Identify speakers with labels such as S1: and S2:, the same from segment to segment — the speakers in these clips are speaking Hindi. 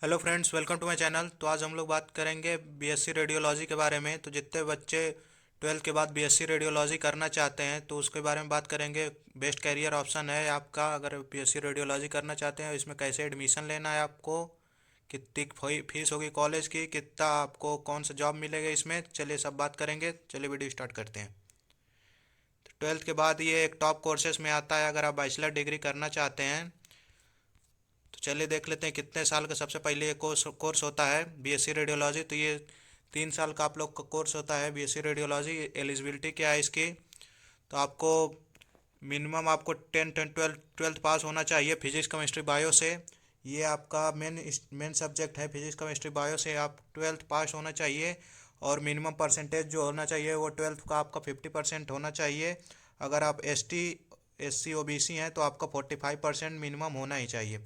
S1: Hello friends, welcome to my channel. तो आज हम लोग बात करेंगे बीएससी रेडियोलॉजी के बारे में। तो जितने बच्चे 12th के बाद बीएससी रेडियोलॉजी करना चाहते हैं तो उसके बारे में बात करेंगे। बेस्ट करियर ऑप्शन है आपका अगर बीएससी रेडियोलॉजी करना चाहते हैं। इसमें कैसे एडमिशन लेना है आपको, कितनी फीस होगी कॉलेज की, कितना आपको कौन सा जॉब मिलेगा, इसमें चलिए सब बात करेंगे। चलिए वीडियो स्टार्ट करते हैं। तो 12th के बाद ये एक टॉप कोर्सेज में आता है अगर आप बैचलर डिग्री करना चाहते हैं। तो चलिए देख लेते हैं कितने साल का सबसे पहले ये कोर्स होता है बीएससी रेडियोलॉजी। तो ये 3 साल का आप लोग का कोर्स होता है बीएससी रेडियोलॉजी। एलिजिबिलिटी क्या है इसकी, तो आपको मिनिमम आपको 10 12 पास होना चाहिए फिजिक्स केमिस्ट्री बायो से। ये आपका मेन सब्जेक्ट है, फिजिक्स केमिस्ट्री बायो से आप 12th पास होना चाहिए। और मिनिमम परसेंटेज जो होना चाहिए वो 12th का आपका 50% होना चाहिए। अगर आप एसटी एससी ओबीसी हैं तो आपका 45% मिनिमम होना ही चाहिए।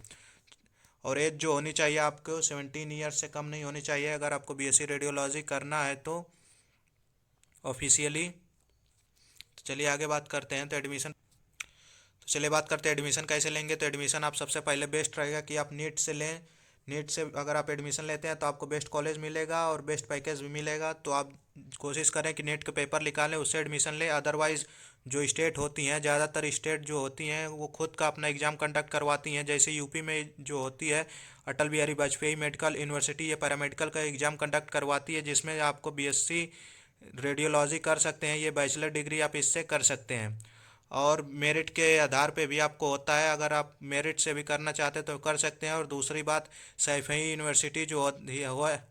S1: और एज जो होनी चाहिए आपको 17 ईयर्स से कम नहीं होनी चाहिए अगर आपको बीएससी रेडियोलॉजी करना है तो ऑफिशियली। तो चलिए आगे बात करते हैं। तो चलिए बात करते हैं एडमिशन कैसे लेंगे। तो एडमिशन आप सबसे पहले बेस्ट रहेगा कि आप नीट से लें। नीट से अगर आप एडमिशन लेते हैं तो आपको बेस्ट कॉलेज मिलेगा और बेस्ट पैकेज भी मिलेगा। तो आप कोशिश करें कि नीट के पेपर निकालें, उससे एडमिशन लें। अदरवाइज़ जो स्टेट होती हैं, ज़्यादातर स्टेट जो होती हैं वो खुद का अपना एग्ज़ाम कंडक्ट करवाती हैं। जैसे यूपी में जो होती है अटल बिहारी वाजपेयी मेडिकल यूनिवर्सिटी, ये पैरामेडिकल का एग्ज़ाम कंडक्ट करवाती है जिसमें आपको बीएससी रेडियोलॉजी कर सकते हैं। ये बैचलर डिग्री आप इससे कर सकते हैं। और मेरिट के आधार पे भी आपको होता है, अगर आप मेरिट से भी करना चाहते हैं तो कर सकते हैं। और दूसरी बात, सैफई यूनिवर्सिटी जो होती है वो है,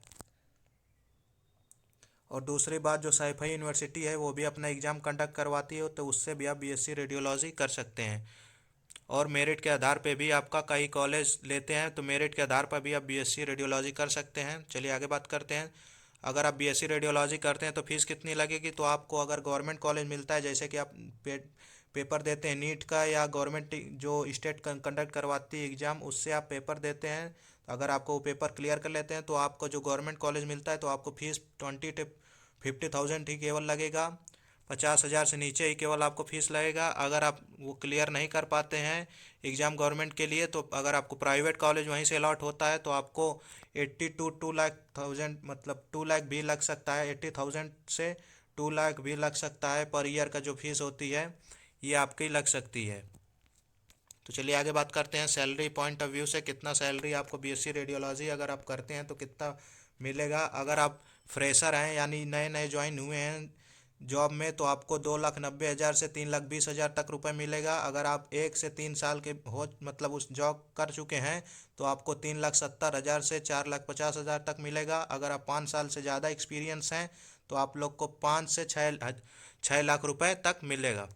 S1: और दूसरी बात जो सैफई यूनिवर्सिटी है वो भी अपना एग्ज़ाम कंडक्ट करवाती है, तो उससे भी आप बीएससी रेडियोलॉजी कर सकते हैं। और मेरिट के आधार पे भी आपका कई कॉलेज लेते हैं, तो मेरिट के आधार पर भी आप बीएससी रेडियोलॉजी कर सकते हैं। चलिए आगे बात करते हैं। अगर आप बीएससी रेडियोलॉजी करते हैं तो फीस कितनी लगेगी। तो आपको अगर गवर्नमेंट कॉलेज मिलता है, जैसे कि आप पेपर देते हैं नीट का, या गवर्नमेंट जो स्टेट कंडक्ट करवाती है एग्ज़ाम उससे आप पेपर देते हैं, तो अगर आपको वो पेपर क्लियर कर लेते हैं तो आपको जो गवर्नमेंट कॉलेज मिलता है तो आपको फीस 20 to 50,000 ही केवल लगेगा। 50,000 से नीचे ही केवल आपको फीस लगेगा। अगर आप वो क्लियर नहीं कर पाते हैं एग्ज़ाम गवर्नमेंट के लिए, तो अगर आपको प्राइवेट कॉलेज वहीं से अलॉट होता है तो आपको 82 to 2 लाख मतलब 2 लाख भी लग सकता है। 80,000 से 2 लाख भी लग सकता है पर ईयर का जो फीस होती है ये आपकी लग सकती है। तो चलिए आगे बात करते हैं सैलरी पॉइंट ऑफ व्यू से, कितना सैलरी आपको बीएससी रेडियोलॉजी अगर आप करते हैं तो कितना मिलेगा। अगर आप फ्रेशर हैं यानी नए नए ज्वाइन हुए हैं जॉब में तो आपको 2,90,000 से 3,20,000 तक रुपए मिलेगा। अगर आप 1 से 3 साल के हो मतलब उस जॉब कर चुके हैं तो आपको 3,70,000 से 4,50,000 तक मिलेगा। अगर आप 5 साल से ज़्यादा एक्सपीरियंस हैं तो आप लोग को 5 से 6 लाख रुपए तक मिलेगा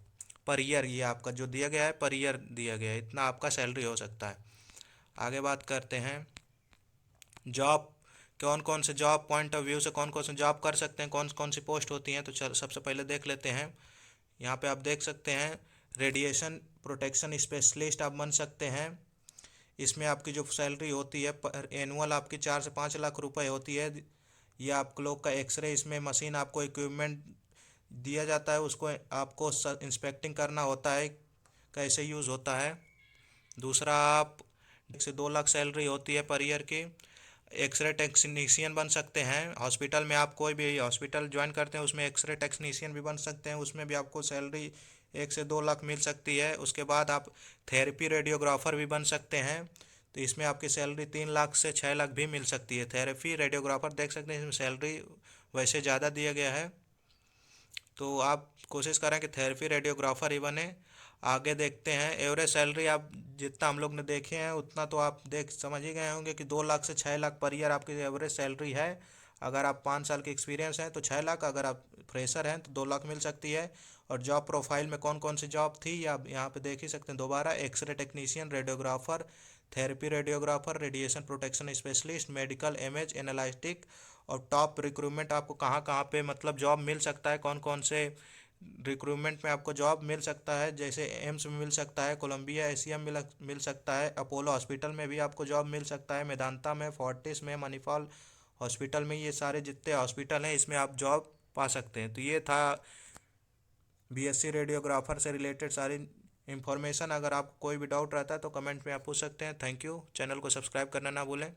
S1: पर ईयर। ये आपका जो दिया गया है पर ईयर दिया गया है, इतना आपका सैलरी हो सकता है। आगे बात करते हैं जॉब, कौन कौन से जॉब पॉइंट ऑफ व्यू से कौन कौन से जॉब कर सकते हैं, कौन कौन सी पोस्ट होती हैं। तो चल सबसे पहले देख लेते हैं। यहाँ पे आप देख सकते हैं रेडिएशन प्रोटेक्शन स्पेशलिस्ट आप बन सकते हैं। इसमें आपकी जो सैलरी होती है पर एनुअल आपकी 4 से 5 लाख रुपए होती है। ये आप लोग का एक्सरे, इसमें मशीन आपको इक्विपमेंट दिया जाता है, उसको आपको इंस्पेक्टिंग करना होता है कैसे यूज़ होता है। दूसरा, आप 1 से 2 लाख सैलरी होती है पर ईयर की। एक्सरे टेक्नीशियन बन सकते हैं। हॉस्पिटल में आप कोई भी हॉस्पिटल ज्वाइन करते हैं उसमें एक्सरे टेक्नीशियन भी बन सकते हैं, उसमें भी आपको सैलरी 1 से 2 लाख मिल सकती है। उसके बाद आप थेरेपी रेडियोग्राफर भी बन सकते हैं, तो इसमें आपकी सैलरी 3 लाख से 6 लाख भी मिल सकती है। थेरेपी रेडियोग्राफर देख सकते हैं इसमें सैलरी वैसे ज़्यादा दिया गया है, तो आप कोशिश करें कि थेरेपी रेडियोग्राफर ही बने। आगे देखते हैं एवरेज सैलरी, आप जितना हम लोग ने देखे हैं उतना तो आप देख समझ ही गए होंगे कि 2 लाख से 6 लाख पर ईयर आपकी एवरेज सैलरी है। अगर आप 5 साल के एक्सपीरियंस हैं तो 6 लाख, अगर आप फ्रेशर हैं तो 2 लाख मिल सकती है। और जॉब प्रोफाइल में कौन कौन सी जॉब थी या आप यहाँ पे देख ही सकते हैं दोबारा, x ray technician, radiographer, therapy radiographer, radiation protection specialist, medical image analytic. और टॉप रिक्रूटमेंट आपको कहाँ कहाँ पे मतलब जॉब मिल सकता है, कौन कौन से रिक्रूटमेंट में आपको जॉब मिल सकता है, जैसे एम्स में मिल सकता है, कोलंबिया एशिया में मिल सकता है, अपोलो हॉस्पिटल में भी आपको जॉब मिल सकता है, मेदांता में, फोर्टिस में, मणिपाल हॉस्पिटल में। ये सारे जितने हॉस्पिटल हैं इसमें आप जॉब पा सकते हैं। तो ये था बीएससी रेडियोग्राफर से रिलेटेड सारी इन्फॉर्मेशन। अगर आपको कोई भी डाउट रहता है तो कमेंट में आप पूछ सकते हैं। Thank you. चैनल को सब्सक्राइब करना ना भूलें।